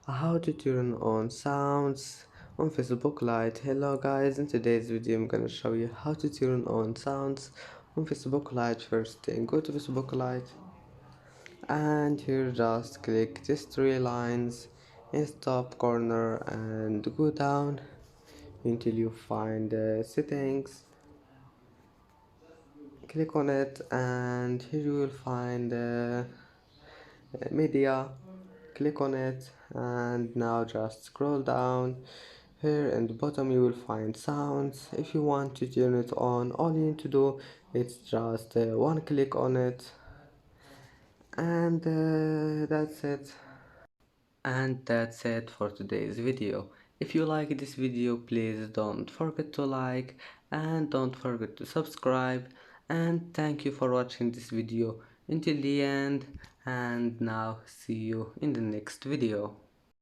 How to turn on sounds on Facebook Lite. Hello guys, in today's video I'm gonna show you how to turn on sounds on Facebook Lite. First thing, go to Facebook Lite and here just click these three lines in top corner and go down until you find settings. Click on it and here you will find media. Click on it and now just scroll down. Here in the bottom you will find sounds. If you want to turn it on, all you need to do is just one click on it, and that's it for today's video. If you like this video, please don't forget to like and don't forget to subscribe, and thank you for watching this video until the end, and now see you in the next video.